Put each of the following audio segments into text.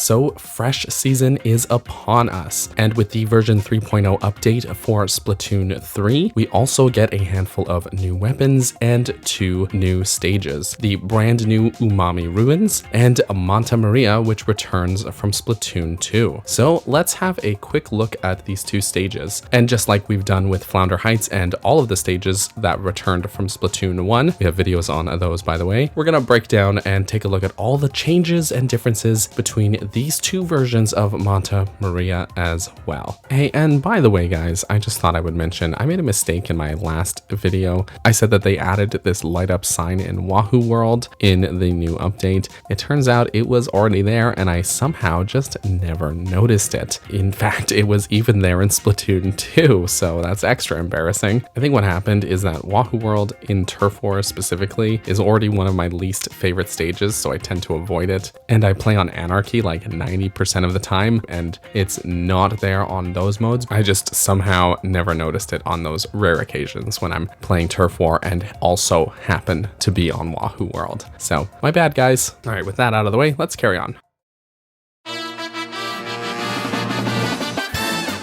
So fresh season is upon us, and with the version 3.0 update for Splatoon 3, we also get a handful of new weapons and 2 new stages. The brand new Umami Ruins and Manta Maria, which returns from Splatoon 2. So let's have a quick look at these 2 stages. And just like we've done with Flounder Heights and all of the stages that returned from Splatoon 1, we have videos on those by the way, we're gonna break down and take a look at all the changes and differences between these 2 versions of Manta Maria as well. Hey, and by the way guys, I just thought I would mention, I made a mistake in my last video. I said that they added this light up sign in Wahoo World in the new update. It turns out it was already there and I somehow just never noticed it. In fact, it was even there in Splatoon 2, so that's extra embarrassing. I think what happened is that Wahoo World in Turf War specifically is already one of my least favorite stages, so I tend to avoid it. And I play on Anarchy like 90% of the time, and it's not there on those modes. I just somehow never noticed it on those rare occasions when I'm playing Turf War and also happen to be on Wahoo World. So my bad guys. All right, with that out of the way, let's carry on.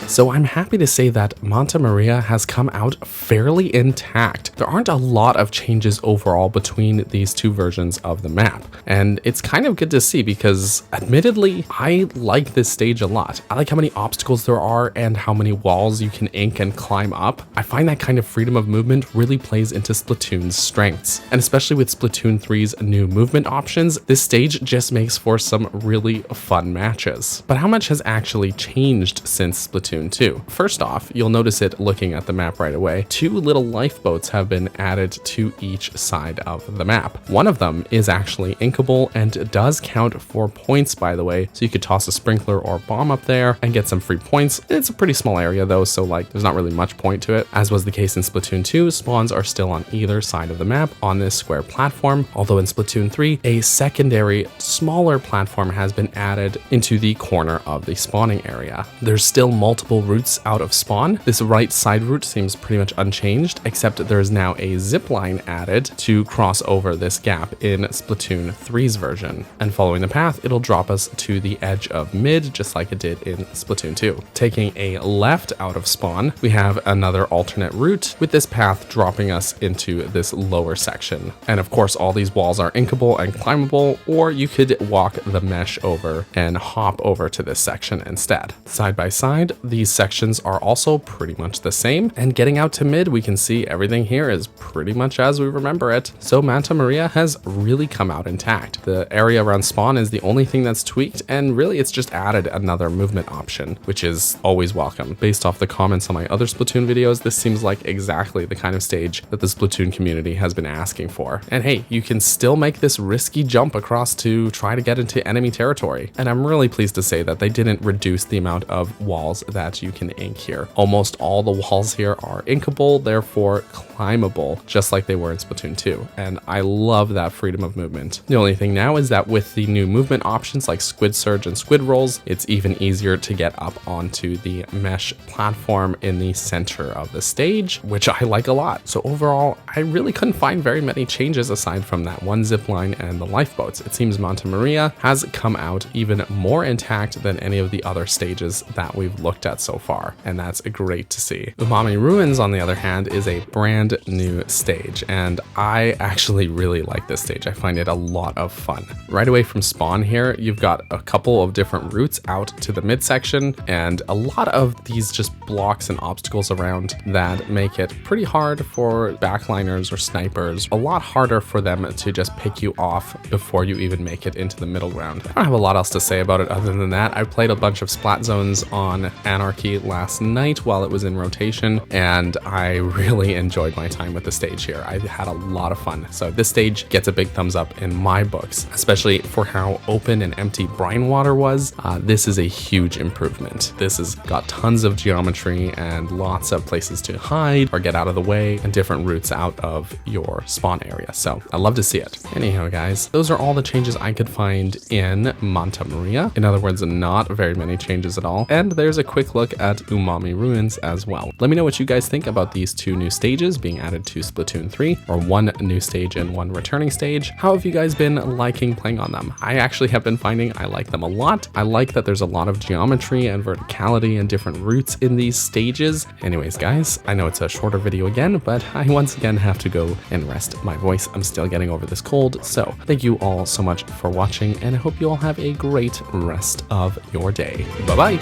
So I'm happy to say that Manta Maria has come out fairly intact. There aren't a lot of changes overall between these 2 versions of the map. And it's kind of good to see because admittedly, I like this stage a lot. I like how many obstacles there are and how many walls you can ink and climb up. I find that kind of freedom of movement really plays into Splatoon's strengths. And especially with Splatoon 3's new movement options, this stage just makes for some really fun matches. But how much has actually changed since Splatoon 2? First off, you'll notice it looking at the map right away. 2 little lifeboats have been added to each side of the map. One of them is actually inkable and does count for points, by the way, so you could toss a sprinkler or bomb up there and get some free points. It's a pretty small area though, so like there's not really much point to it. As was the case in Splatoon 2, spawns are still on either side of the map on this square platform, although in Splatoon 3, a secondary, smaller platform has been added into the corner of the spawning area. There's still multiple routes out of spawn. This right side route seems pretty much unchanged, except there is now a zip line added to cross over this gap in Splatoon 3's version. And following the path, it'll drop us to the edge of mid, just like it did in Splatoon 2. Taking a left out of spawn, we have another alternate route, with this path dropping us into this lower section. And of course, all these walls are inkable and climbable, or you could walk the mesh over and hop over to this section instead. Side by side, these sections are also pretty much the same, and getting out to mid, we can see everything here is pretty much as we remember it. So Manta Maria has really come out intact. The area around spawn is the only thing that's tweaked, and really it's just added another movement option, which is always welcome. Based off the comments on my other Splatoon videos, this seems like exactly the kind of stage that the Splatoon community has been asking for. And hey, you can still make this risky jump across to try to get into enemy territory. And I'm really pleased to say that they didn't reduce the amount of walls that you can ink here. Almost all the walls here are inkable, therefore climbable, just like they were in Splatoon 2. And I love that freedom of movement. The only thing now is that with the new movement options like Squid Surge and Squid Rolls, it's even easier to get up onto the mesh platform in the center of the stage, which I like a lot. So overall, I really couldn't find very many changes aside from that one zip line and the lifeboats. It seems Manta Maria has come out even more intact than any of the other stages that we've looked at so far, and that's great to see. Umami Ruins, on the other hand, is a brand new stage, and I actually really like this stage. I find it a lot of fun. Right away from spawn here, you've got a couple of different routes out to the midsection, and a lot of these just blocks and obstacles around that make it pretty hard for backliners or snipers, a lot harder for them to just pick you off before you even make it into the middle ground. I don't have a lot else to say about it other than that. I played a bunch of Splat Zones on Anarchy last night while it was in rotation, and I really enjoyed my time with the stage here. I had a lot of fun. So this stage gets a big thumbs up in my books, especially for how open and empty brine water was. This is a huge improvement. This has got tons of geometry and lots of places to hide or get out of the way and different routes out of your spawn area. So I love to see it. Anyhow, guys, those are all the changes I could find in Manta Maria. In other words, not very many changes at all. And there's a quick look at Umami Ruins as well. Let me know what you guys think about these 2 new stages being added to Splatoon 3, or 1 new stage and 1 returning stage. How have you guys been liking playing on them? I actually have been finding I like them a lot. I like that there's a lot of geometry and verticality and different routes in these stages. Anyways, guys, I know it's a shorter video again, but I once again have to go and rest my voice. I'm still getting over this cold, so thank you all so much for watching, and I hope you all have a great rest of your day. Bye-bye!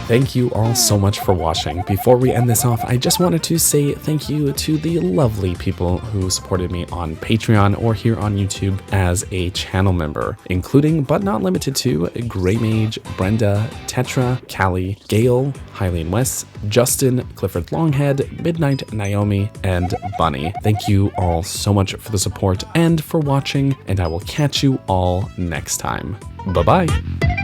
Thank you all so much for watching. Before we end this off, I just wanted to say thank you to the lovely people who supported me on Patreon or here on YouTube as a channel member, including but not limited to Grey Mage, Brenda, Tetra, Callie, Gail, Hylian West, Justin, Clifford Longhead, Midnight Naomi, and Bunny. Thank you all so much for the support and for watching, and I will catch you all next time. Bye-bye!